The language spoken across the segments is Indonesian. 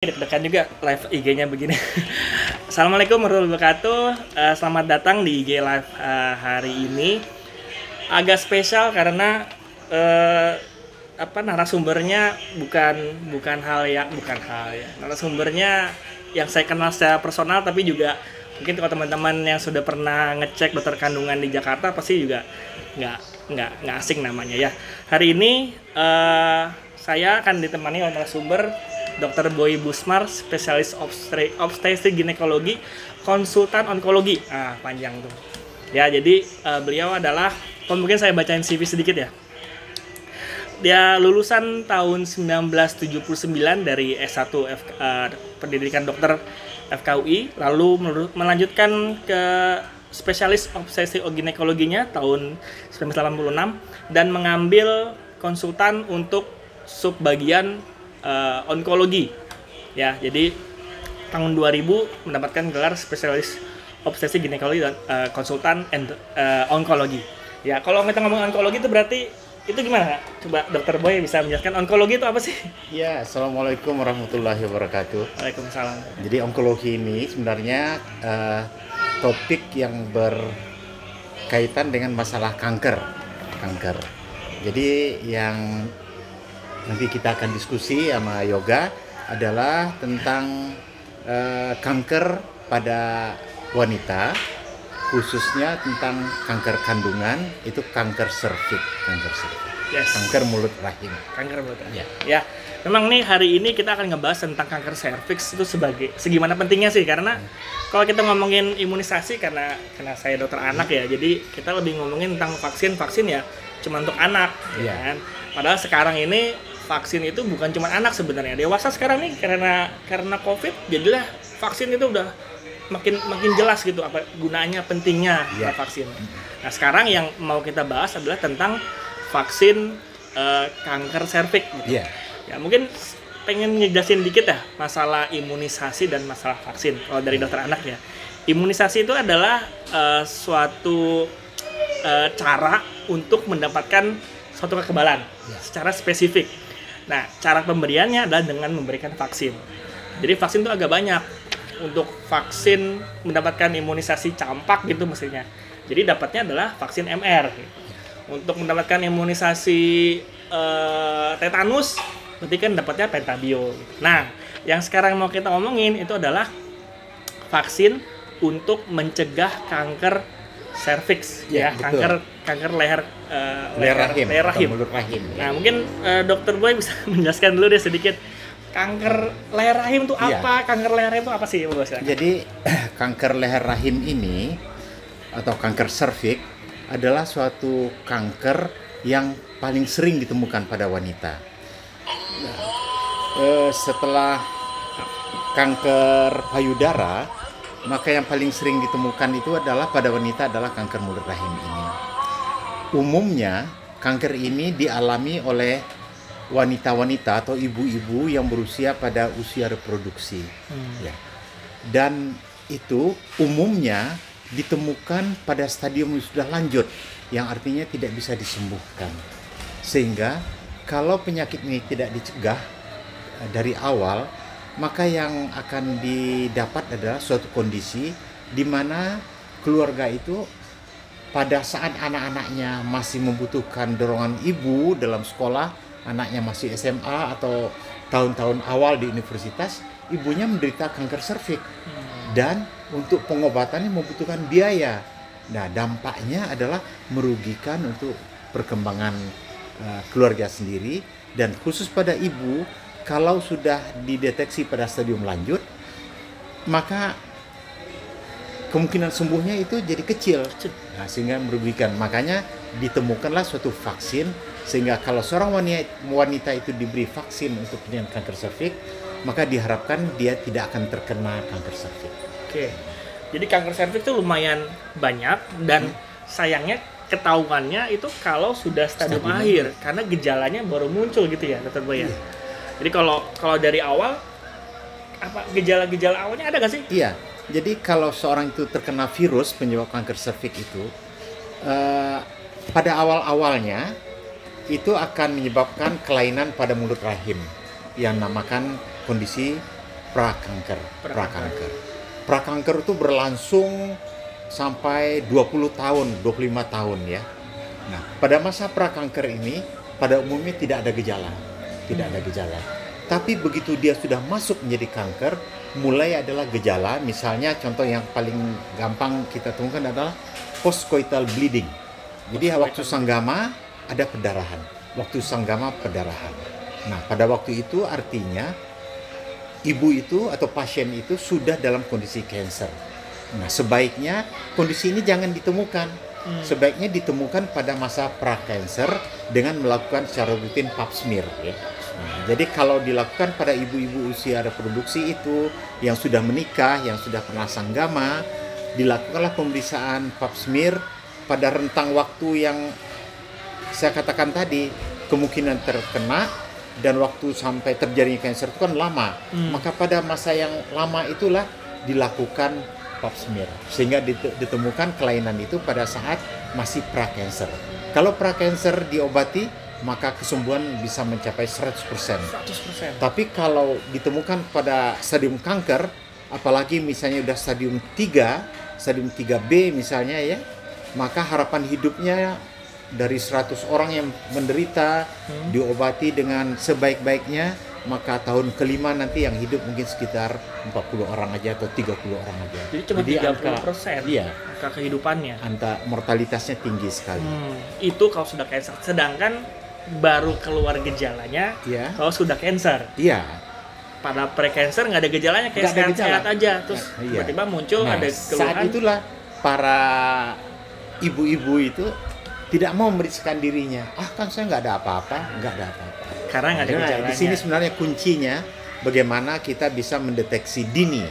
Deg-degan juga live IG-nya begini. Assalamualaikum warahmatullahi wabarakatuh. Selamat datang di IG live hari ini. Agak spesial karena narasumbernya bukan hal ya. Narasumbernya yang saya kenal secara personal, tapi juga mungkin kalau teman-teman yang sudah pernah ngecek dokter kandungan di Jakarta pasti juga nggak asing namanya ya. Hari ini saya akan ditemani oleh narasumber Dr. Boy Busmar, spesialis obstetrik ginekologi, konsultan onkologi. Panjang tuh. Ya, jadi beliau adalah, mungkin saya bacain CV sedikit ya. Dia lulusan tahun 1979 dari S1 pendidikan dokter FKUI, lalu melanjutkan ke spesialis obstetrik ginekologinya tahun 1986 dan mengambil konsultan untuk subbagian onkologi ya. Jadi tahun 2000 mendapatkan gelar spesialis obstetrik ginekologi dan konsultan onkologi ya. Kalau kita ngomong onkologi itu berarti itu gimana? Coba Dokter Boy bisa menjelaskan onkologi itu apa sih? Ya, Assalamualaikum warahmatullahi wabarakatuh. Waalaikumsalam. Jadi onkologi ini sebenarnya topik yang berkaitan dengan masalah kanker. Jadi yang nanti kita akan diskusi sama Yoga adalah tentang kanker pada wanita, khususnya tentang kanker kandungan, itu kanker serviks, Yes. kanker mulut rahim. Ya. Memang nih hari ini kita akan ngebahas tentang kanker serviks itu segimana pentingnya sih, karena kalau kita ngomongin imunisasi, karena saya dokter anak ya, jadi kita lebih ngomongin tentang vaksin ya cuma untuk anak ya kan. Padahal sekarang ini vaksin itu bukan cuma anak sebenarnya, dewasa sekarang nih karena COVID, jadilah vaksin itu udah makin jelas gitu apa gunanya, pentingnya vaksin. Nah, sekarang yang mau kita bahas adalah tentang vaksin kanker serviks gitu. Ya, mungkin pengen ngejelasin dikit ya masalah imunisasi dan masalah vaksin. Kalau dari dokter anak ya, imunisasi itu adalah suatu cara untuk mendapatkan suatu kekebalan secara spesifik. Nah, cara pemberiannya adalah dengan memberikan vaksin. Jadi vaksin itu agak banyak. Untuk vaksin mendapatkan imunisasi campak gitu mestinya, jadi dapatnya adalah vaksin MR. Untuk mendapatkan imunisasi tetanus, berarti kan dapatnya pentabio. Nah, yang sekarang mau kita omongin itu adalah vaksin untuk mencegah kanker serviks ya, kanker leher rahim. Mulut rahim. Nah, mungkin Dokter Boy bisa menjelaskan dulu deh sedikit kanker leher rahim itu apa? Kanker leher rahim itu apa sih, Bos? Jadi kanker leher rahim ini atau kanker serviks adalah suatu kanker yang paling sering ditemukan pada wanita. Setelah kanker payudara, maka yang paling sering ditemukan itu adalah pada wanita adalah kanker mulut rahim ini. Umumnya kanker ini dialami oleh wanita-wanita atau ibu-ibu yang berusia pada usia reproduksi. Ya. Dan itu umumnya ditemukan pada stadium yang sudah lanjut, yang artinya tidak bisa disembuhkan. Sehingga kalau penyakit ini tidak dicegah dari awal, maka yang akan didapat adalah suatu kondisi di mana keluarga itu pada saat anak-anaknya masih membutuhkan dorongan ibu dalam sekolah, anaknya masih SMA atau tahun-tahun awal di universitas, ibunya menderita kanker serviks dan untuk pengobatannya membutuhkan biaya. Nah, dampaknya adalah merugikan untuk perkembangan keluarga sendiri, dan khusus pada ibu kalau sudah dideteksi pada stadium lanjut, maka kemungkinan sembuhnya itu jadi kecil. Nah, sehingga merugikan. Makanya ditemukanlah suatu vaksin, sehingga kalau seorang wanita itu diberi vaksin untuk penyakit kanker serviks, maka diharapkan dia tidak akan terkena kanker serviks. Oke. Jadi kanker serviks itu lumayan banyak, dan sayangnya ketahuannya itu kalau sudah stadium akhir, karena gejalanya baru muncul gitu ya, Dokter Boy. Jadi kalau dari awal, apa gejala-gejala awalnya ada nggak sih? Iya. Jadi kalau seorang itu terkena virus penyebab kanker serviks itu, pada awal-awalnya itu akan menyebabkan kelainan pada mulut rahim yang namakan kondisi prakanker. Prakanker itu berlangsung sampai 20 tahun, 25 tahun ya. Nah, pada masa prakanker ini pada umumnya tidak ada gejala. Tapi begitu dia sudah masuk menjadi kanker, mulai adalah gejala. Misalnya contoh yang paling gampang kita temukan adalah postcoital bleeding. Jadi waktu sanggama ada perdarahan. Nah, pada waktu itu artinya ibu itu atau pasien itu sudah dalam kondisi kanker. Nah, sebaiknya kondisi ini jangan ditemukan. Sebaiknya ditemukan pada masa prakanker dengan melakukan secara rutin pap smear ya. Nah, jadi kalau dilakukan pada ibu-ibu usia reproduksi itu yang sudah menikah, yang sudah pernah sanggama, dilakukanlah pemeriksaan pap smear pada rentang waktu yang saya katakan tadi, kemungkinan terkena dan waktu sampai terjadinya kanker itu kan lama. Maka pada masa yang lama itulah dilakukan pap smear sehingga ditemukan kelainan itu pada saat masih prakanker. Kalau prakanker diobati, maka kesembuhan bisa mencapai 100%. Tapi kalau ditemukan pada stadium kanker, apalagi misalnya udah stadium 3, stadium 3B misalnya ya, maka harapan hidupnya dari 100 orang yang menderita diobati dengan sebaik-baiknya, maka tahun kelima nanti yang hidup mungkin sekitar 40 orang aja atau 30 orang aja. Jadi cuma 30%. Iya. Angka kehidupannya. Angka mortalitasnya tinggi sekali. Itu kalau sudah kanker. Sedangkan baru keluar gejalanya kalau sudah kanker. Iya. Pada pre-cancer nggak ada gejalanya, kayak sehat-sehat aja. Terus tiba-tiba muncul ada keluhan. Saat itulah para ibu-ibu itu tidak mau memeriksakan dirinya. Kan saya nggak ada apa-apa. Karena nggak ada gejalanya. Di sini sebenarnya kuncinya bagaimana kita bisa mendeteksi dini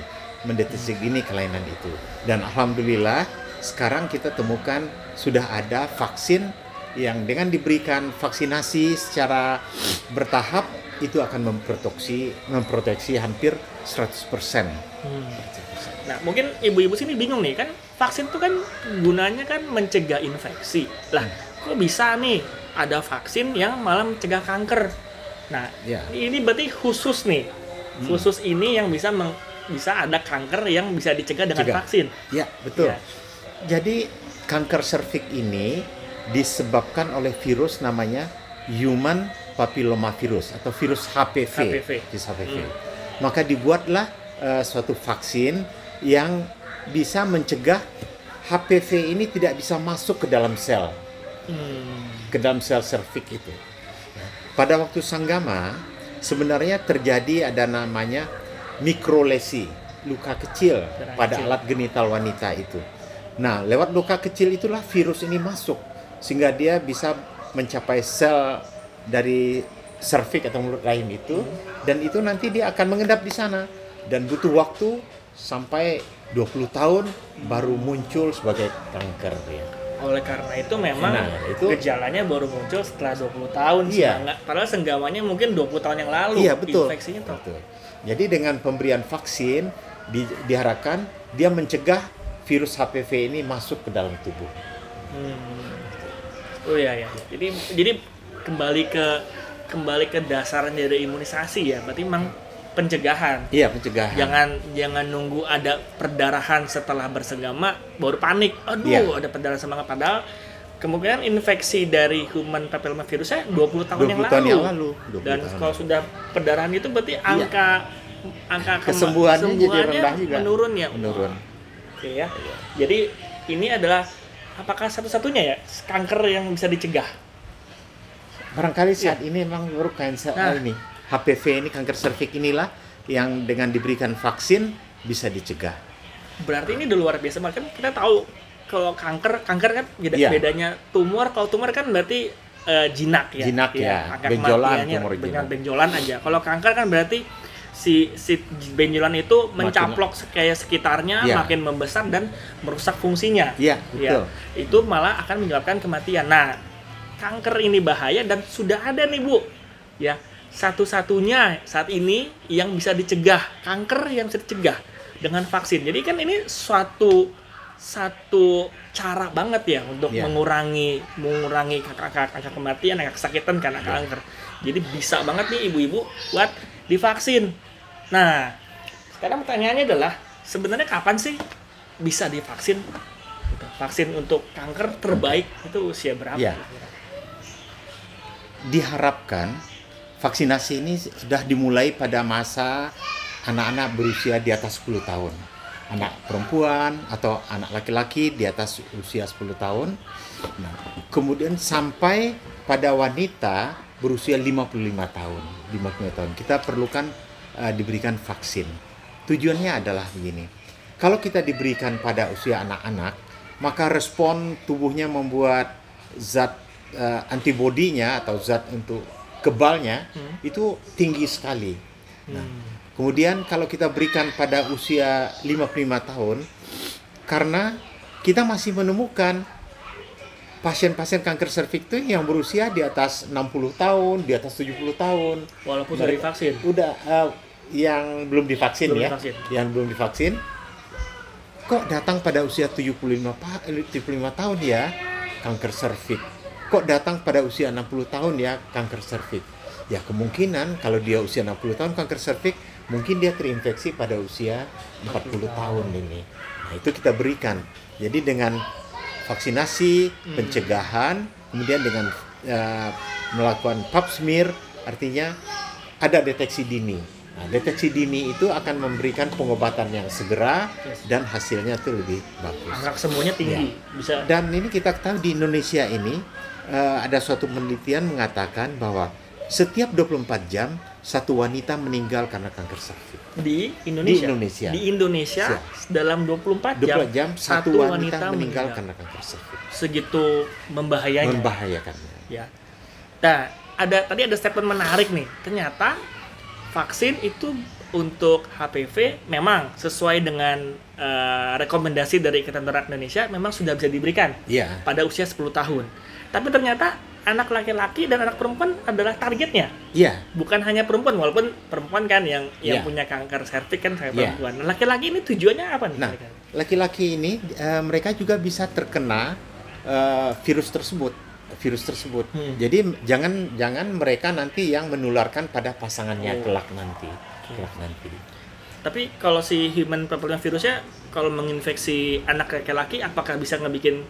kelainan itu. Dan alhamdulillah sekarang kita temukan sudah ada vaksin yang dengan diberikan vaksinasi secara bertahap itu akan memproteksi hampir 100%. Nah, mungkin ibu-ibu sini bingung nih, kan vaksin itu kan gunanya kan mencegah infeksi. Lah, kok bisa nih ada vaksin yang malah mencegah kanker? Nah, ini berarti khusus nih. Khusus ini yang bisa ada kanker yang bisa dicegah dengan vaksin. Ya, betul. Ya. Jadi kanker serviks ini disebabkan oleh virus namanya human papillomavirus atau virus HPV. Maka dibuatlah suatu vaksin yang bisa mencegah HPV ini tidak bisa masuk ke dalam sel, ke dalam sel serviks itu. Pada waktu sanggama sebenarnya terjadi ada namanya mikrolesi, luka kecil pada alat genital wanita itu. Nah, lewat luka kecil itulah virus ini masuk sehingga dia bisa mencapai sel dari serviks atau mulut rahim itu, dan itu nanti dia akan mengendap di sana dan butuh waktu sampai 20 tahun baru muncul sebagai kanker ya. Oleh karena itu memang gejalanya baru muncul setelah 20 tahun. Padahal senggamanya mungkin 20 tahun yang lalu. Iya, betul. Infeksinya betul. Jadi dengan pemberian vaksin diharapkan dia mencegah virus HPV ini masuk ke dalam tubuh. Oh iya. Jadi kembali ke dasarnya dari imunisasi ya. Berarti memang pencegahan. Iya, pencegahan. Jangan nunggu ada perdarahan setelah bersenggama baru panik. Aduh, ada perdarahan semangat, padahal kemungkinan infeksi dari human papillomavirusnya 20 tahun yang lalu. Dan kalau sudah perdarahan itu berarti angka kesembuhannya jadi rendah juga. Menurun ya. Oke ya. Jadi ini adalah apakah satu-satunya ya kanker yang bisa dicegah? Barangkali saat ini memang baru kanker ini. HPV ini, kanker serviks inilah yang dengan diberikan vaksin bisa dicegah. Berarti ini udah luar biasa banget. Kan kita tahu kalau kanker kan bedanya tumor. Kalau tumor kan berarti jinak ya. Benjolan aja. Kalau kanker kan berarti si benjolan itu mencaplok kayak sekitarnya, makin membesar dan merusak fungsinya. Iya, betul. Itu malah akan menyebabkan kematian. Nah, kanker ini bahaya dan sudah ada nih Bu. Ya, satu-satunya saat ini yang bisa dicegah, kanker yang bisa dicegah dengan vaksin. Jadi kan ini satu cara banget ya untuk mengurangi angka kematian, angka kesakitan karena kanker. Jadi bisa banget nih ibu-ibu buat divaksin. Nah, Karena pertanyaannya adalah sebenarnya kapan sih bisa divaksin? Gitu. Vaksin untuk kanker terbaik itu usia berapa? Ya. Diharapkan vaksinasi ini sudah dimulai pada masa anak-anak berusia di atas 10 tahun. Anak perempuan atau anak laki-laki di atas usia 10 tahun. Nah, kemudian sampai pada wanita berusia 55 tahun. 55 tahun. Kita perlukan diberikan vaksin. Tujuannya adalah begini. Kalau kita diberikan pada usia anak-anak, maka respon tubuhnya membuat zat antibodinya atau zat untuk kebalnya itu tinggi sekali. Nah, kemudian kalau kita berikan pada usia 55 tahun, karena kita masih menemukan pasien-pasien kanker serviks itu yang berusia di atas 60 tahun, di atas 70 tahun. Walaupun sudah divaksin. Udah yang belum divaksin Belum ya. divaksin. Yang belum divaksin. Kok datang pada usia 75 tahun ya kanker serviks? Kok datang pada usia 60 tahun ya kanker serviks? Ya kemungkinan kalau dia usia 60 tahun kanker serviks, mungkin dia terinfeksi pada usia 40 tahun ini. Nah, itu kita berikan. Jadi dengan vaksinasi, pencegahan, kemudian dengan melakukan pap smear, artinya ada deteksi dini. Nah, deteksi dini itu akan memberikan pengobatan yang segera dan hasilnya itu lebih bagus. Angka kesembuhannya tinggi. Bisa. Dan ini kita tahu di Indonesia ini ada suatu penelitian mengatakan bahwa setiap 24 jam satu wanita meninggal karena kanker serviks. Di Indonesia. Di Indonesia dalam 24 jam satu wanita meninggal karena kanker serviks. Segitu membahayakannya. Ya. Nah, tadi ada statement menarik nih. Ternyata vaksin itu untuk HPV memang sesuai dengan rekomendasi dari Ikatan Dokter Indonesia memang sudah bisa diberikan pada usia 10 tahun. Tapi ternyata anak laki-laki dan anak perempuan adalah targetnya. Bukan hanya perempuan, walaupun perempuan kan yang punya kanker serviks kan perempuan. Nah, laki-laki ini tujuannya apa nih? Nah, laki-laki ini mereka juga bisa terkena virus tersebut. Jadi jangan mereka nanti yang menularkan pada pasangannya kelak nanti. Tapi kalau si human papillomavirusnya kalau menginfeksi anak laki-laki apakah bisa ngebikin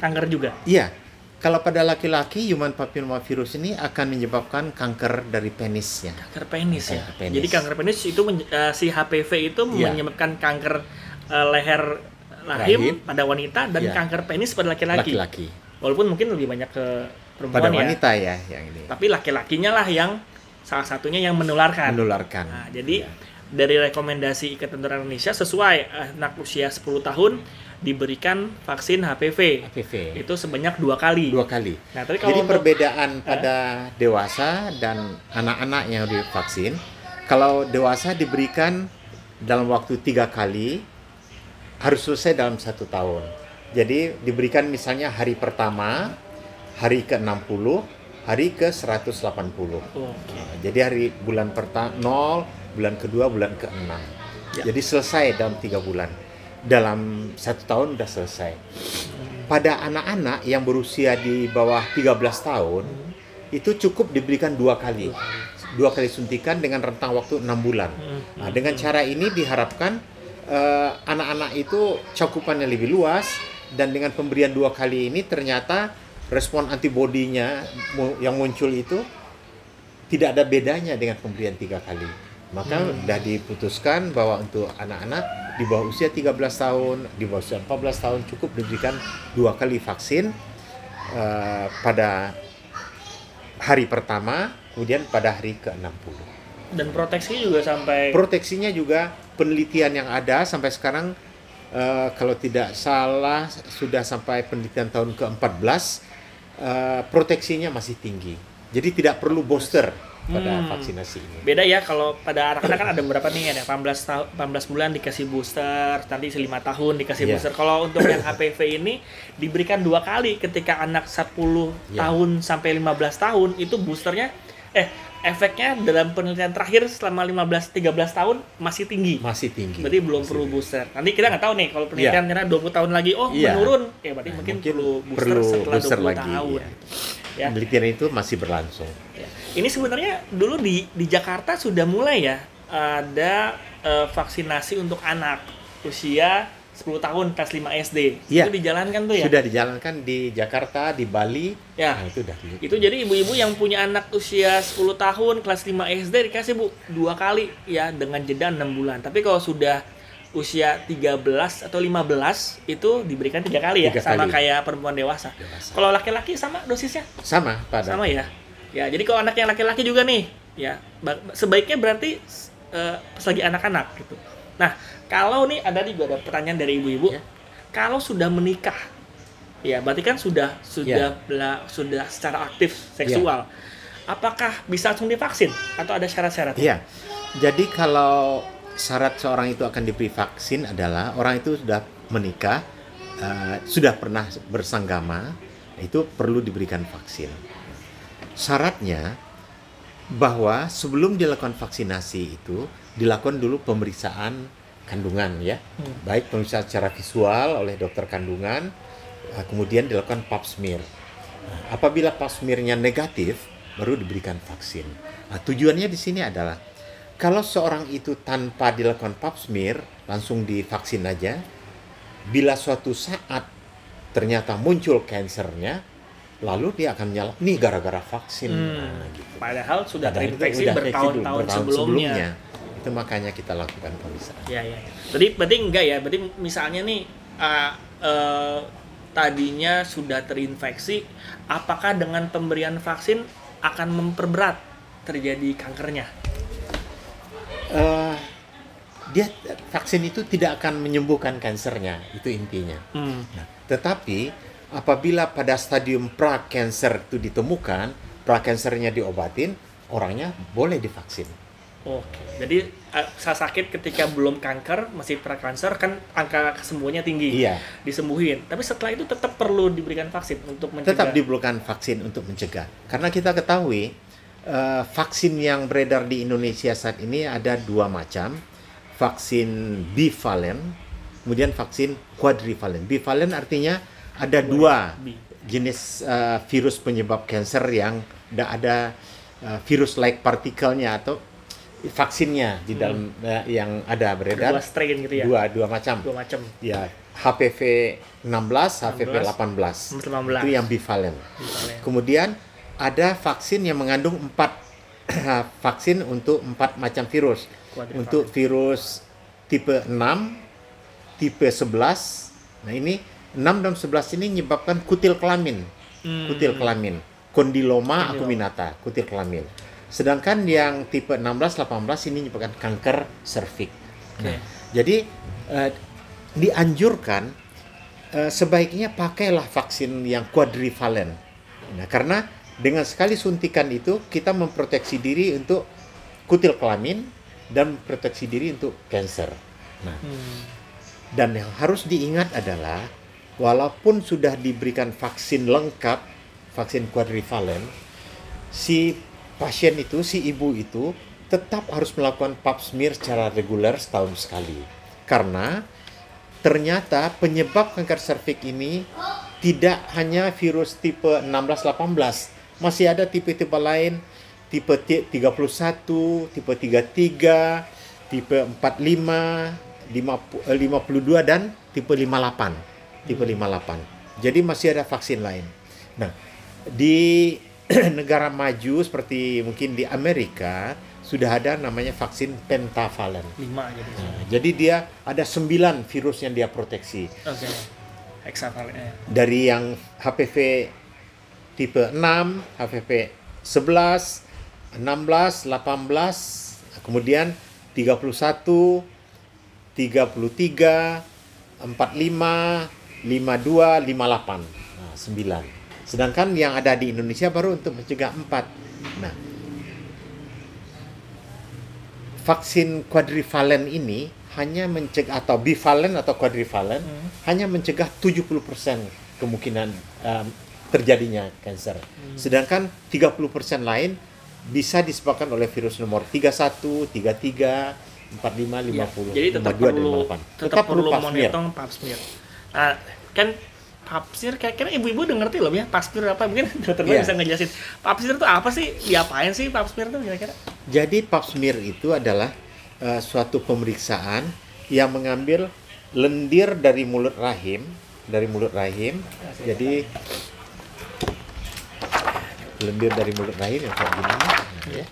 kanker juga? Iya. Kalau pada laki-laki human papillomavirus ini akan menyebabkan kanker dari penisnya. Kanker penis ya. Jadi kanker penis itu si HPV itu menyebabkan kanker leher rahim pada wanita dan kanker penis pada laki-laki. Walaupun mungkin lebih banyak ke perempuan pada wanita ya yang ini. Tapi laki-lakinya lah yang salah satunya yang menularkan. Nah, jadi dari rekomendasi Ikatan Dokter Indonesia sesuai anak usia 10 tahun diberikan vaksin HPV. Itu sebanyak 2 kali. Nah, jadi perbedaan pada dewasa dan anak-anak yang divaksin, kalau dewasa diberikan dalam waktu 3 kali, harus selesai dalam 1 tahun. Jadi diberikan misalnya hari pertama, hari ke-60, hari ke-180. Jadi hari bulan pertama 0, bulan kedua, bulan ke-6. Jadi selesai dalam 3 bulan. Dalam 1 tahun sudah selesai. Pada anak-anak yang berusia di bawah 13 tahun, itu cukup diberikan 2 kali. 2 kali suntikan dengan rentang waktu 6 bulan. Nah, dengan cara ini diharapkan anak-anak itu cakupannya lebih luas, dan dengan pemberian 2 kali ini ternyata respon antibodinya yang muncul itu tidak ada bedanya dengan pemberian 3 kali. Maka sudah diputuskan bahwa untuk anak-anak di bawah usia 13 tahun, di bawah usia 14 tahun cukup diberikan 2 kali vaksin pada hari pertama, kemudian pada hari ke-60. Dan proteksinya juga penelitian yang ada sampai sekarang kalau tidak salah sudah sampai penelitian tahun ke-14, proteksinya masih tinggi. Jadi tidak perlu booster pada vaksinasi ini. Beda ya, kalau pada anak-anak kan ada beberapa nih, ada 18 bulan dikasih booster, nanti 5 tahun dikasih booster. Kalau untuk yang HPV ini diberikan 2 kali ketika anak 10 tahun sampai 15 tahun itu boosternya efeknya dalam penelitian terakhir selama 15-13 tahun masih tinggi. Berarti belum perlu booster. Nanti kita nggak tahu nih kalau penelitian ternyata 20 tahun lagi menurun, berarti mungkin perlu booster setelah 20 tahun. Ya. Penelitian itu masih berlangsung. Ini sebenarnya dulu di Jakarta sudah mulai ya ada vaksinasi untuk anak usia 10 tahun kelas 5 SD. Iya. Itu dijalankan tuh ya? Sudah dijalankan di Jakarta, di Bali. Ya. Nah, itu udah. Itu jadi ibu-ibu yang punya anak usia 10 tahun kelas 5 SD dikasih Bu 2 kali ya dengan jeda 6 bulan. Tapi kalau sudah usia 13 atau 15 itu diberikan 3 kali ya, 3 sama kali. kayak perempuan dewasa. Kalau laki-laki sama dosisnya? Sama pada. Sama ya. Ya, jadi kalau anak yang laki-laki juga nih, ya sebaiknya berarti pas lagi anak-anak gitu. Nah, kalau nih juga ada pertanyaan dari ibu-ibu, Ya. kalau sudah menikah, ya berarti kan sudah secara aktif seksual, apakah bisa langsung divaksin atau ada syarat-syarat? Iya. Jadi kalau syarat seorang itu akan diberi vaksin adalah orang itu sudah menikah, sudah pernah bersanggama, itu perlu diberikan vaksin. Syaratnya bahwa sebelum dilakukan vaksinasi itu dilakukan dulu pemeriksaan kandungan ya, baik pemeriksaan secara visual oleh dokter kandungan, kemudian dilakukan pap smear. Nah, apabila pap smear-nya negatif, baru diberikan vaksin. Nah, tujuannya di sini adalah kalau seorang itu tanpa dilakukan pap smear, langsung divaksin aja, bila suatu saat ternyata muncul kansernya, lalu dia akan menyalahkan, nih gara-gara vaksin. Nah, gitu. Padahal sudah Padahal itu terinfeksi udah bertahun-tahun sebelumnya. Itu makanya kita lakukan pemeriksaan. Ya. Berarti enggak ya? Berarti misalnya nih tadinya sudah terinfeksi, apakah dengan pemberian vaksin akan memperberat terjadi kankernya? Dia vaksin itu tidak akan menyembuhkan kansernya, itu intinya. Nah, tetapi apabila pada stadium pra-kanser itu ditemukan, pra-kansernya diobatin, orangnya boleh divaksin. Oke, jadi sakit ketika belum kanker, masih pra-kanser kan angka kesembuhannya tinggi. Iya. Disembuhin. Tapi setelah itu tetap perlu diberikan vaksin untuk mencegah. Tetap diperlukan vaksin untuk mencegah. Karena kita ketahui vaksin yang beredar di Indonesia saat ini ada 2 macam. Vaksin bivalent, kemudian vaksin quadrivalent. Bivalent artinya ada 2 jenis virus penyebab kanker yang tidak ada virus-like partikelnya atau vaksinnya di dalam yang ada beredar. 2 strain gitu ya? Dua macam. 2 macam. Ya, HPV 16, HPV 18. 18. Itu yang bivalent. Kemudian ada vaksin yang mengandung 4 vaksin untuk 4 macam virus. Untuk virus tipe 6, tipe 11. Nah, ini 6 dan 11 ini menyebabkan kutil kelamin. Kutil kelamin. Kondiloma acuminata, kutil kelamin. Sedangkan yang tipe 16-18 ini menyebabkan kanker serviks. Nah, jadi dianjurkan sebaiknya pakailah vaksin yang quadrivalent. Nah, karena dengan sekali suntikan itu kita memproteksi diri untuk kutil kelamin dan memproteksi diri untuk kanker. Nah, dan yang harus diingat adalah walaupun sudah diberikan vaksin lengkap, vaksin quadrivalent, si pasien itu, si ibu itu tetap harus melakukan pap smear secara reguler setahun sekali. Karena ternyata penyebab kanker serviks ini tidak hanya virus tipe 16-18, masih ada tipe-tipe lain, tipe 31, tipe 33, tipe 45, 52 dan tipe 58. Tipe 58. Jadi masih ada vaksin lain. Nah, di negara maju seperti mungkin di Amerika sudah ada namanya vaksin pentavalent. 5 jadi. Nah, jadi dia ada 9 virus yang dia proteksi. Oke. Hexavalent. Dari yang HPV tipe 6, HPV 11, 16, 18, kemudian 31, 33, 45, 52, 58. Nah, 9. Sedangkan yang ada di Indonesia baru untuk mencegah 4. Nah, vaksin quadrivalent ini hanya mencegah, atau bivalent atau quadrivalent, hanya mencegah 70% kemungkinan terjadinya kanker. Sedangkan 30% lain bisa disebabkan oleh virus nomor 31, 33, 45, 50, jadi tetap 52, perlu, 58. tetap perlu pap smear. monitor pap smear. Nah, kan pap smear kira-kira ibu-ibu udah ngerti loh ya pap smear apa? Mungkin dokter bisa ngejelasin. Pap smear itu apa sih? Diapain sih pap smear itu kira-kira? Jadi pap smear itu adalah suatu pemeriksaan yang mengambil lendir dari mulut rahim, jadi lendir dari mulut rahim yang kayak gini, ya.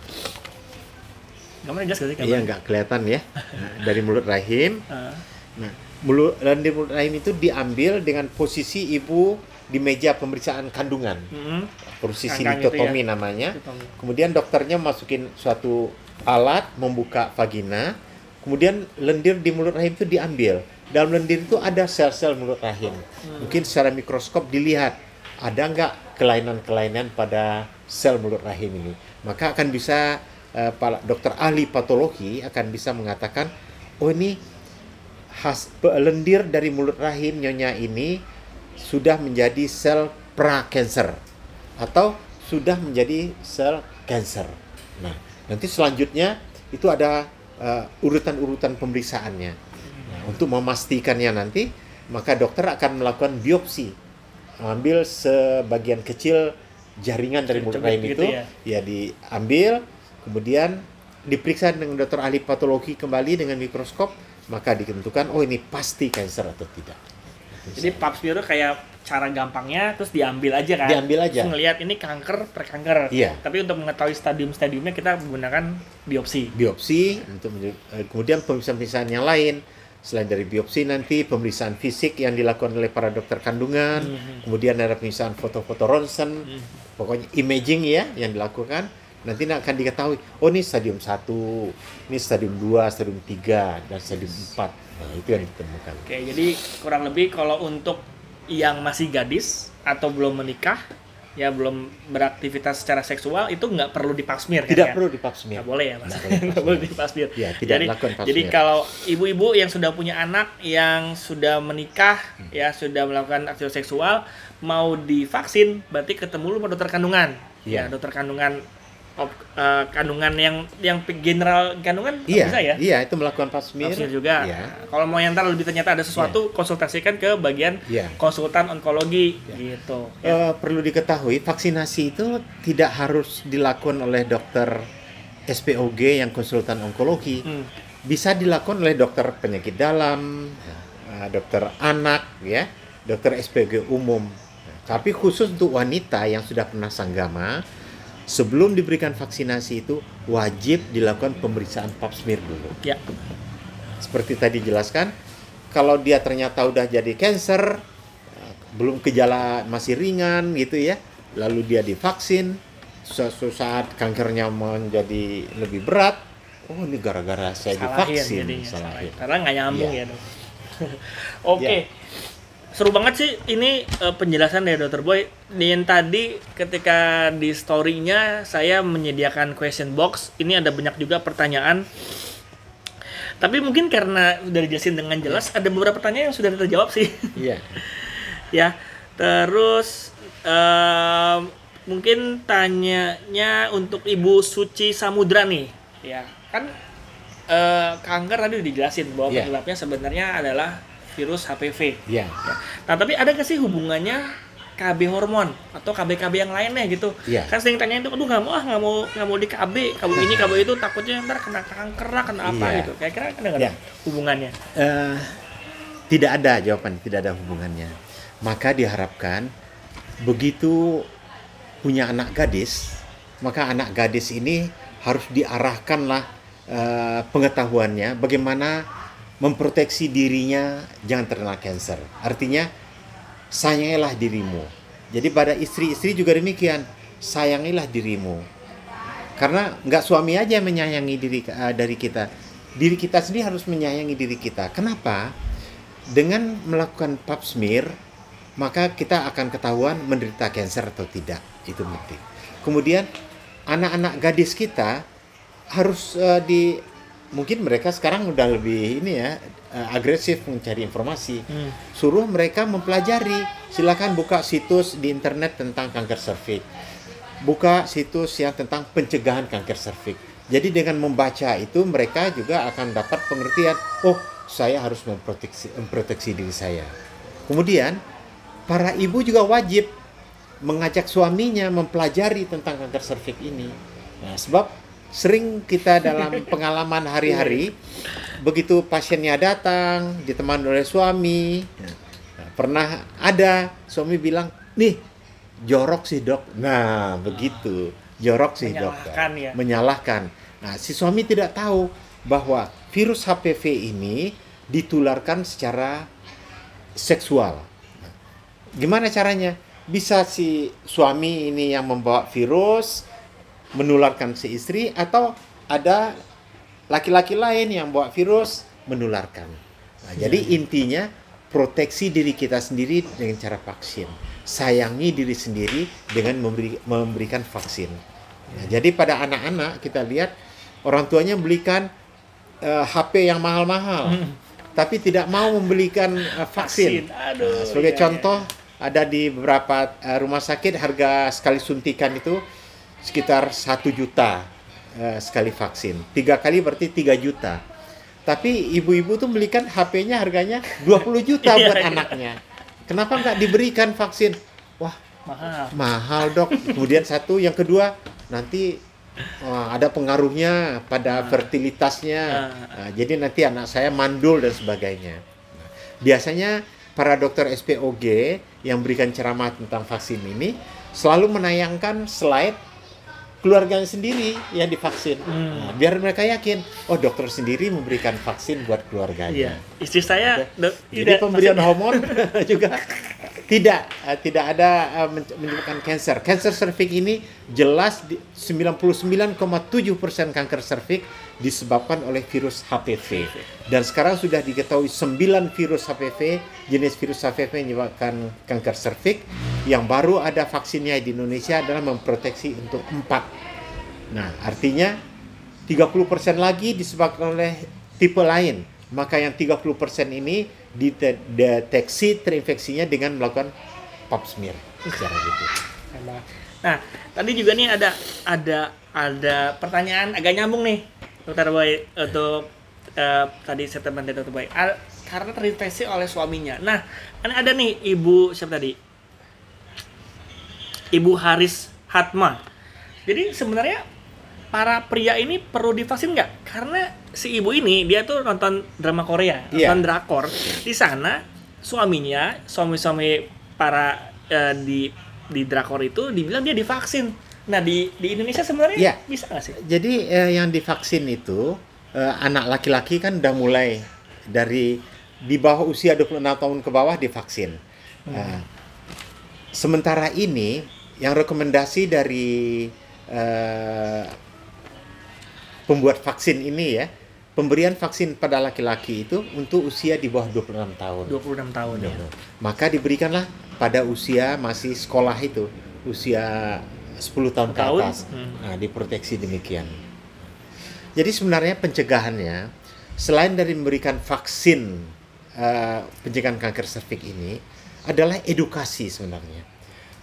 Gambarnya jelas gak sih? Iya, nggak kelihatan ya. Nah, dari mulut rahim. Nah, lendir mulut rahim itu diambil dengan posisi ibu di meja pemeriksaan kandungan. Posisi litotomi ya, namanya. Kemudian dokternya masukin suatu alat membuka vagina. Kemudian lendir di mulut rahim itu diambil. Dalam lendir itu ada sel-sel mulut rahim. Mungkin secara mikroskop dilihat ada nggak kelainan-kelainan pada sel mulut rahim ini. Maka akan bisa dokter ahli patologi akan bisa mengatakan, oh ini lendir dari mulut rahim nyonya ini sudah menjadi sel pra-cancer atau sudah menjadi sel cancer. Nah, nanti selanjutnya itu ada urutan-urutan pemeriksaannya. Nah, untuk memastikannya nanti, maka dokter akan melakukan biopsi, ambil sebagian kecil jaringan dari mulut rahim itu, ya diambil, kemudian diperiksa dengan dokter ahli patologi kembali dengan mikroskop, maka ditentukan oh ini pasti kanker atau tidak. Jadi pap smear kayak cara gampangnya terus diambil aja kan? Diambil aja. Terus ngelihat ini kanker prekanker. Iya. Tapi untuk mengetahui stadium-stadiumnya kita menggunakan biopsi. Biopsi untuk kemudian pemeriksaan-pemeriksaan yang lain. Selain dari biopsi nanti pemeriksaan fisik yang dilakukan oleh para dokter kandungan, kemudian ada pemeriksaan foto-foto ronsen, pokoknya imaging ya yang dilakukan. Nanti akan diketahui, oh ini stadium 1, ini stadium 2, stadium 3, dan stadium 4. Nah, itu yang ditemukan. Oke, jadi kurang lebih kalau untuk yang masih gadis atau belum menikah, ya belum beraktivitas secara seksual, itu nggak perlu dipap smear kan? Tidak perlu dipap smear. Nggak boleh ya Mas? Nggak boleh dipap smear. Ya, tidak lakukan pap smear. Jadi kalau ibu-ibu yang sudah punya anak, yang sudah menikah, ya sudah melakukan aktivitas seksual, mau divaksin, berarti ketemu lu sama dokter kandungan. Ya, dokter kandungan kandungan yang general kandungan bisa ya? Iya, itu melakukan pap smear juga. Nah, kalau mau yang lebih ternyata ada sesuatu, konsultasikan ke bagian konsultan onkologi gitu. Perlu diketahui vaksinasi itu tidak harus dilakukan oleh dokter SPOG yang konsultan onkologi. Bisa dilakukan oleh dokter penyakit dalam, dokter anak ya, dokter SPOG umum. Tapi khusus untuk wanita yang sudah pernah sanggama, sebelum diberikan vaksinasi itu wajib dilakukan pemeriksaan pap smear dulu. Ya. Seperti tadi jelaskan, kalau dia ternyata udah jadi cancer, belum gejala masih ringan gitu ya, lalu dia divaksin, suatu saat kankernya menjadi lebih berat, oh ini gara-gara saya divaksin. Salahin. Karena nggak nyambung ya dok. Oke. Seru banget sih ini penjelasan dari Dr. Boy. Yang tadi ketika di story-nya saya menyediakan question box, ini ada banyak juga pertanyaan. Tapi mungkin karena udah dijelasin dengan jelas, ada beberapa pertanyaan yang sudah terjawab sih. Iya. Ya. Terus mungkin tanyanya untuk Ibu Suci Samudra nih. Ya, kan kanker tadi udah dijelasin bahwa penyebabnya sebenarnya adalah virus HPV. Iya. Ya. Nah, tapi ada nggak sih hubungannya KB hormon atau KB-KB yang lainnya gitu? Iya. Kan sering tanya itu, aduh nggak mau di KB ini KB itu takutnya ntar kena kanker lah, kena apa gitu. Kira-kira ada nggak hubungannya? Tidak ada jawaban, tidak ada hubungannya. Maka diharapkan begitu punya anak gadis, maka anak gadis ini harus diarahkanlah pengetahuannya bagaimana memproteksi dirinya jangan terkena kanker. Artinya sayangilah dirimu. Jadi pada istri-istri juga demikian, sayangilah dirimu. Karena nggak suami aja yang menyayangi diri kita sendiri harus menyayangi diri kita. Kenapa? Dengan melakukan pap smear, maka kita akan ketahuan menderita kanker atau tidak. Itu penting. Kemudian anak-anak gadis kita harus mungkin mereka sekarang udah lebih agresif mencari informasi. Suruh mereka mempelajari. Silakan buka situs di internet tentang kanker serviks. Buka situs yang tentang pencegahan kanker serviks. Jadi dengan membaca itu mereka juga akan dapat pengertian, oh saya harus memproteksi diri saya. Kemudian para ibu juga wajib mengajak suaminya mempelajari tentang kanker serviks ini. Nah, sebab sering kita dalam pengalaman hari-hari, begitu pasiennya datang, ditemani oleh suami, pernah ada suami bilang, nih jorok sih dok. Nah begitu, jorok sih dok. Menyalahkan ya. Menyalahkan. Nah si suami tidak tahu bahwa virus HPV ini ditularkan secara seksual. Gimana caranya? Bisa si suami ini yang membawa virus menularkan si istri, atau ada laki-laki lain yang bawa virus menularkan. Nah, jadi intinya proteksi diri kita sendiri dengan cara vaksin. Sayangi diri sendiri dengan memberikan vaksin. Nah, jadi pada anak-anak kita lihat orang tuanya belikan HP yang mahal-mahal, tapi tidak mau membelikan vaksin. Aduh, Sebagai iya, contoh, ada di beberapa rumah sakit harga sekali suntikan itu sekitar 1 juta sekali vaksin. 3 kali berarti 3 juta. Tapi ibu-ibu tuh belikan HP-nya harganya 20 juta buat anaknya. Kenapa nggak diberikan vaksin? Wah, mahal dok. Kemudian satu, yang kedua nanti ada pengaruhnya pada fertilitasnya. Jadi nanti anak saya mandul dan sebagainya. Biasanya para dokter SPOG yang berikan ceramah tentang vaksin ini selalu menayangkan slide keluarganya sendiri yang divaksin. Nah, biar mereka yakin, oh dokter sendiri memberikan vaksin buat keluarganya. Iya. Istri saya jadi pemberian hormon juga tidak ada menyebabkan kanker. Kanker serviks ini jelas 99,7% kanker serviks disebabkan oleh virus HPV. Dan sekarang sudah diketahui 9 virus HPV, jenis virus HPV yang menyebabkan kanker serviks. Yang baru ada vaksinnya di Indonesia adalah memproteksi untuk 4. Nah, artinya 30% lagi disebabkan oleh tipe lain. Maka yang 30% ini dideteksi terinfeksinya dengan melakukan pap smear secara gitu. Nah, tadi juga nih ada pertanyaan agak nyambung nih, Dokter Boy, untuk tadi statement dari Dokter Boy. Karena terinfeksi oleh suaminya. Nah, kan ada nih Ibu siapa tadi? Ibu Haris Hatma. Jadi sebenarnya para pria ini perlu divaksin nggak? Karena si ibu ini dia tuh nonton drama Korea, nonton drakor. Di sana suaminya, suami-suami para di drakor itu dibilang dia divaksin. Nah di Indonesia sebenarnya bisa nggak sih? Jadi yang divaksin itu anak laki-laki kan udah mulai dari di bawah usia 26 tahun ke bawah divaksin. Sementara ini yang rekomendasi dari pembuat vaksin ini ya, pemberian vaksin pada laki-laki itu untuk usia di bawah 26 tahun. 26 tahun ya. Maka diberikanlah pada usia masih sekolah itu, usia 10 tahun ke atas. Nah, diproteksi demikian. Jadi sebenarnya pencegahannya selain dari memberikan vaksin pencegahan kanker serviks ini adalah edukasi sebenarnya.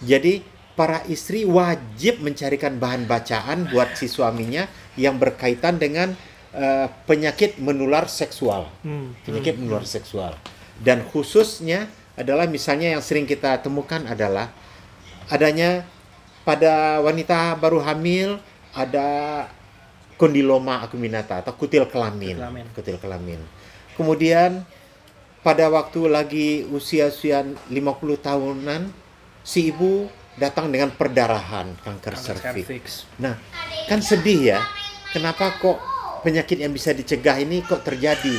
Jadi para istri wajib mencarikan bahan bacaan buat si suaminya yang berkaitan dengan penyakit menular seksual. Penyakit menular seksual. Dan khususnya adalah misalnya yang sering kita temukan adalah adanya pada wanita baru hamil ada kondiloma acuminata atau kutil kelamin. Kutil kelamin. Kemudian pada waktu lagi usia-usia 50 tahunan si ibu datang dengan perdarahan kanker serviks. Nah, kan sedih ya. Kenapa kok penyakit yang bisa dicegah ini kok terjadi?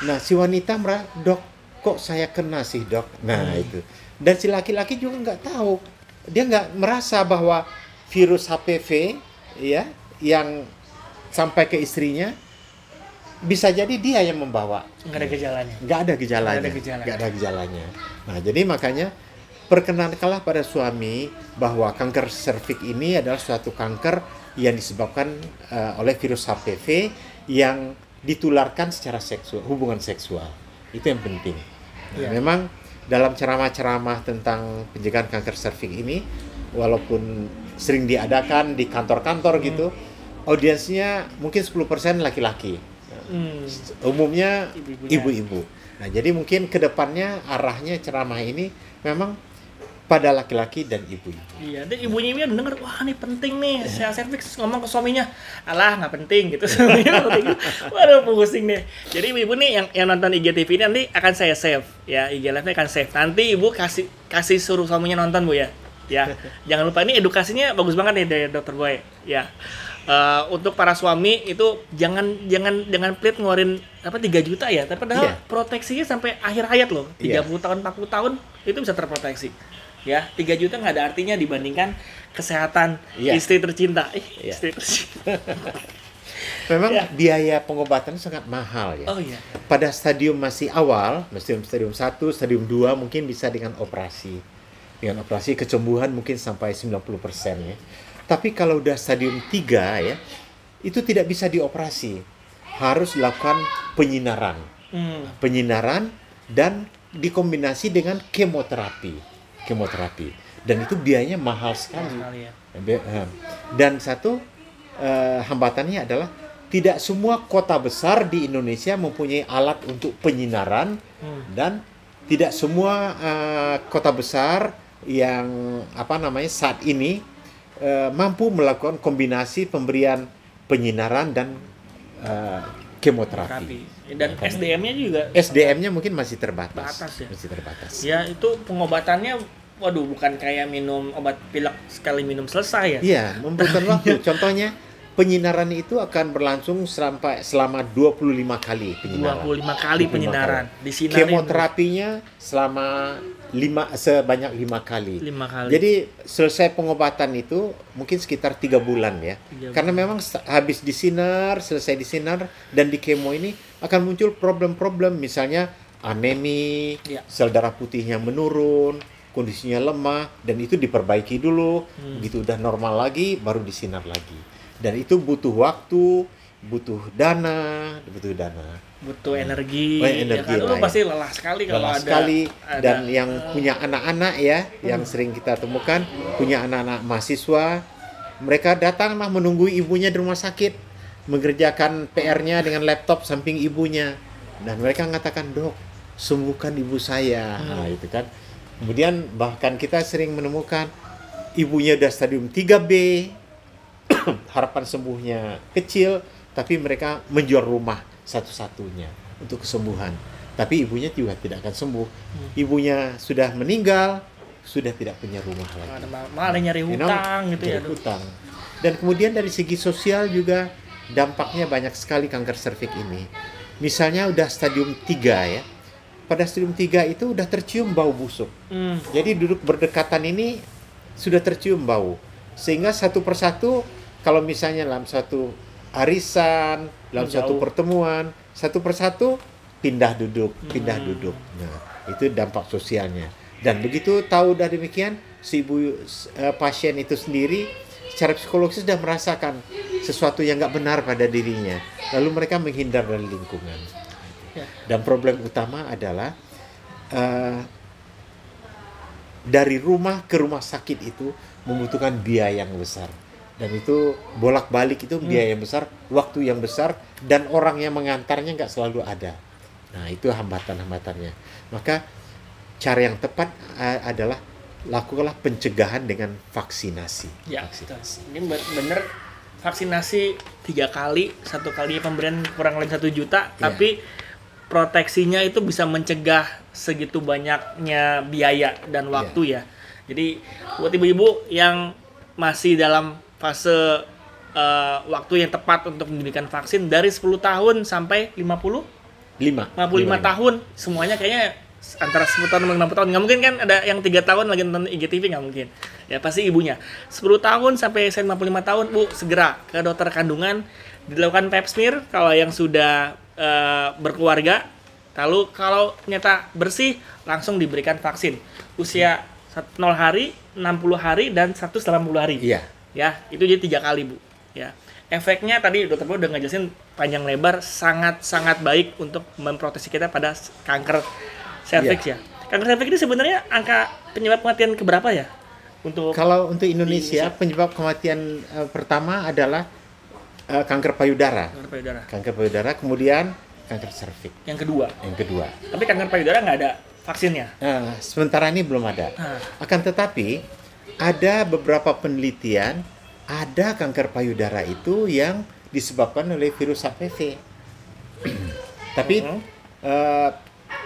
Nah, si wanita merasa, dok, kok saya kena sih dok? Nah, itu. Dan si laki-laki juga nggak tahu. Dia nggak merasa bahwa virus HPV ya yang sampai ke istrinya bisa jadi dia yang membawa. Nggak ada gejalanya. Nggak ada gejalanya. Nah, jadi makanya perkenankanlah pada suami bahwa kanker serviks ini adalah suatu kanker yang disebabkan oleh virus HPV yang ditularkan secara seksual, hubungan seksual. Itu yang penting. Nah, memang dalam ceramah-ceramah tentang pencegahan kanker serviks ini, walaupun sering diadakan di kantor-kantor gitu, audiensnya mungkin 10% laki-laki. Umumnya ibu-ibu. Nah, jadi mungkin kedepannya arahnya ceramah ini memang pada laki-laki dan ibu-ibu. Iya, dan ibunya ini denger, wah ini penting nih, saya serviks ngomong ke suaminya, alah nggak penting gitu, suaminya nggak penting. Waduh, pusing nih. Jadi ibu ini yang nonton IGTV ini nanti akan saya save, ya IG Live-nya akan save. Nanti ibu kasih suruh suaminya nonton bu ya. Jangan lupa ini edukasinya bagus banget nih dari Dr. Boy, ya. Untuk para suami itu jangan pelit ngeluarin 3 juta ya, tapi padahal proteksinya sampai akhir hayat loh, 30 tahun 40 tahun itu bisa terproteksi. Ya, 3 juta nggak ada artinya dibandingkan kesehatan istri tercinta. Istri tercinta. Memang biaya pengobatan sangat mahal ya. Oh iya. Pada stadium masih awal, stadium 1, stadium 2 mungkin bisa dengan operasi. Dengan operasi kesembuhan mungkin sampai 90% ya. Tapi kalau udah stadium 3 ya, itu tidak bisa dioperasi. Harus dilakukan penyinaran. Penyinaran dan dikombinasi dengan kemoterapi. Dan itu biayanya mahal sekali. Dan satu hambatannya adalah tidak semua kota besar di Indonesia mempunyai alat untuk penyinaran dan tidak semua kota besar yang saat ini mampu melakukan kombinasi pemberian penyinaran dan kemoterapi. Dan SDM-nya juga. SDM-nya mungkin masih terbatas. Masih terbatas. Ya itu pengobatannya, waduh, bukan kayak minum obat pilek sekali minum selesai ya. Iya, membutuhkan waktu. Contohnya penyinaran itu akan berlangsung selama 25 kali penyinaran. 25 kali penyinaran. Kemoterapinya sebanyak 5 kali. 5 kali. Jadi selesai pengobatan itu mungkin sekitar 3 bulan ya. Karena memang habis selesai disinar dan di kemo ini akan muncul problem-problem, misalnya anemi, sel darah putihnya menurun, kondisinya lemah, dan itu diperbaiki dulu. Begitu udah normal lagi baru disinar lagi. Dan itu butuh waktu, butuh dana. Butuh energi. Energi ya kan? Lu pasti lelah sekali kalau ada. Dan yang punya anak-anak ya, yang sering kita temukan, punya anak-anak mahasiswa, mereka datanglah menunggu ibunya di rumah sakit, mengerjakan PR-nya dengan laptop samping ibunya. Dan mereka mengatakan, "Dok, sembuhkan ibu saya." Nah, itu kan. Kemudian bahkan kita sering menemukan ibunya udah stadium 3B, harapan sembuhnya kecil, tapi mereka menjual rumah satu-satunya untuk kesembuhan. Tapi ibunya juga tidak akan sembuh. Ibunya sudah meninggal, sudah tidak punya rumah lagi. Malah nyari hutang gitu ya. Hutang. Dan kemudian dari segi sosial juga dampaknya banyak sekali kanker serviks ini. Misalnya udah stadium 3 ya. Pada stadium 3 itu udah tercium bau busuk. Jadi duduk berdekatan ini sudah tercium bau. Sehingga satu persatu, kalau misalnya dalam satu arisan, dalam satu pertemuan, satu persatu pindah duduk. Nah, itu dampak sosialnya. Dan begitu tahu udah demikian, si pasien itu sendiri secara psikologis sudah merasakan sesuatu yang nggak benar pada dirinya. Lalu mereka menghindar dari lingkungan. Dan problem utama adalah dari rumah ke rumah sakit itu membutuhkan biaya yang besar. Dan itu bolak-balik itu biaya yang besar, waktu yang besar, dan orang yang mengantarnya nggak selalu ada. Nah, itu hambatan-hambatannya. Maka cara yang tepat adalah lakukanlah pencegahan dengan vaksinasi. Ya, ini benar vaksinasi 3 kali, 1 kali pemberian kurang lebih 1 juta, tapi proteksinya itu bisa mencegah segitu banyaknya biaya dan waktu ya. Jadi buat ibu-ibu yang masih dalam fase waktu yang tepat untuk mendapatkan vaksin dari 10 tahun sampai 55 tahun, semuanya kayaknya antara 10 tahun dan 60 tahun. Nggak mungkin kan ada yang 3 tahun lagi nonton IGTV, nggak mungkin. Ya pasti ibunya. 10 tahun sampai 55 tahun, Bu, segera ke dokter kandungan, dilakukan pap smear kalau yang sudah berkeluarga. Lalu kalau ternyata bersih, langsung diberikan vaksin. Usia 0 hari, 60 hari, dan 180 hari. Iya. Ya, itu jadi 3 kali, Bu. Ya. Efeknya tadi dokter udah ngejelasin panjang lebar, sangat-sangat baik untuk memproteksi kita pada kanker serviks ya. Kanker serviks ini sebenarnya angka penyebab kematian keberapa ya? Kalau untuk Indonesia, penyebab kematian pertama adalah kanker payudara. Kanker payudara, kemudian kanker serviks. Yang kedua. Yang kedua. Tapi kanker payudara nggak ada vaksinnya. Sementara ini belum ada. Akan tetapi ada beberapa penelitian, ada kanker payudara itu yang disebabkan oleh virus HPV. Tapi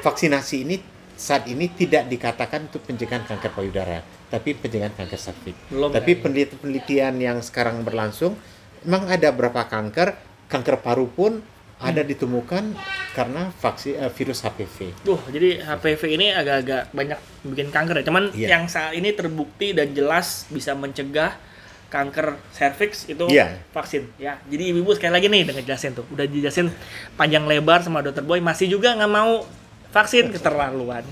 vaksinasi ini saat ini tidak dikatakan untuk pencegahan kanker payudara, tapi pencegahan kanker serviks. Tapi penelitian yang sekarang berlangsung, memang ada beberapa kanker paru pun ada ditemukan karena vaksin virus HPV. Jadi HPV ini agak-agak banyak bikin kanker ya. Cuman yang saat ini terbukti dan jelas bisa mencegah kanker serviks itu vaksin ya. Jadi ibu-ibu sekali lagi nih udah ngejelasin tuh, udah dijelasin panjang lebar sama Dr. Boy, masih juga nggak mau vaksin, keterlaluan.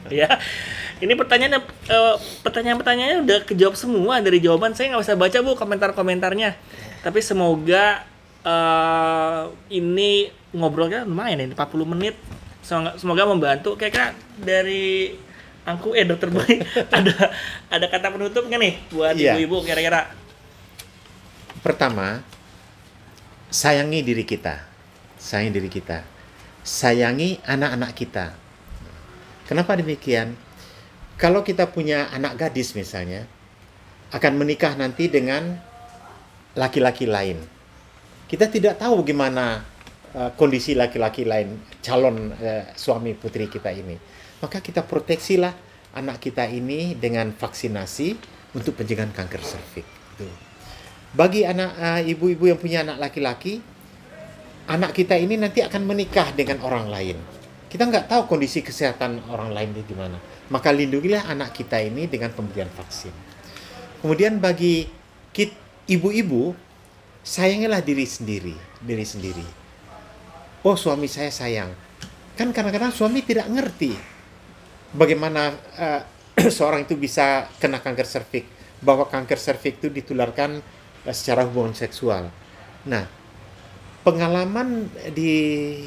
Ya, ini pertanyaan-pertanyaannya udah kejawab semua dari jawaban. Saya nggak usah baca Bu komentar-komentarnya, tapi semoga ini ngobrolnya lumayan ini 40 menit. Semoga membantu. Kayak dari Angku Dr. Boy ada kata penutup nggak nih buat ibu-ibu kira-kira? Pertama, sayangi diri kita. Sayangi anak-anak kita. Kenapa demikian? Kalau kita punya anak gadis misalnya, akan menikah nanti dengan laki-laki lain. Kita tidak tahu gimana kondisi laki-laki lain, calon suami putri kita ini. Maka kita proteksilah anak kita ini dengan vaksinasi untuk pencegahan kanker serviks. Bagi ibu-ibu yang punya anak laki-laki, anak kita ini nanti akan menikah dengan orang lain. Kita nggak tahu kondisi kesehatan orang lain itu gimana. Maka lindungilah anak kita ini dengan pemberian vaksin. Kemudian bagi ibu-ibu, sayangilah diri sendiri. Oh, suami saya sayang. Kan kadang-kadang suami tidak ngerti bagaimana seorang itu bisa kena kanker serviks, bahwa kanker serviks itu ditularkan secara hubungan seksual. Nah, pengalaman di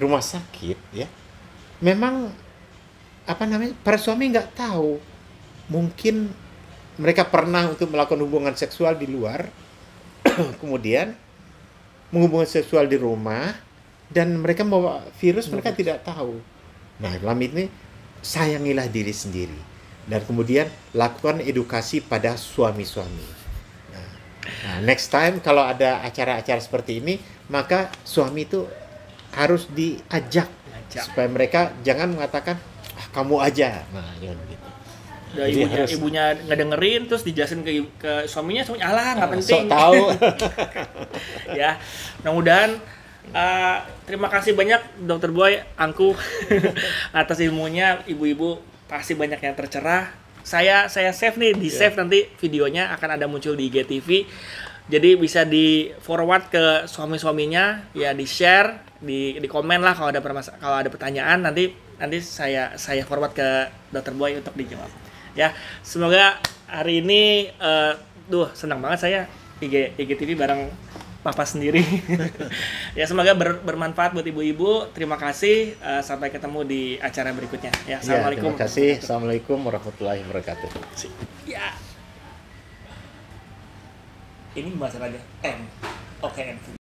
rumah sakit ya, memang para suami nggak tahu, mungkin mereka pernah untuk melakukan hubungan seksual di luar, kemudian menghubungi seksual di rumah, dan mereka membawa virus, mereka tidak tahu. Nah, dalam ini sayangilah diri sendiri, dan kemudian lakukan edukasi pada suami-suami. Nah, next time kalau ada acara-acara seperti ini, maka suami itu harus diajak supaya mereka jangan mengatakan kamu aja. Nah, jangan gitu. Ibunya ngedengerin terus dijelasin ke suaminya alah nggak penting. Sok tahu. Ya, mudah-mudahan terima kasih banyak Dr. Boy, Angku atas ilmunya. Ibu-ibu pasti banyak yang tercerah. Saya save nih, save nanti videonya akan ada muncul di IGTV. Jadi bisa di forward ke suami-suaminya, ya di share, di komen lah kalau ada pertanyaan, nanti saya forward ke Dr. Boy untuk dijawab. Ya, semoga hari ini senang banget saya IGTV bareng Papa sendiri. Ya, semoga bermanfaat buat ibu-ibu. Terima kasih, sampai ketemu di acara berikutnya. Ya, assalamualaikum. Terima kasih. Assalamualaikum warahmatullahi wabarakatuh. Ya. Ini bahasa aja N. Oke, N.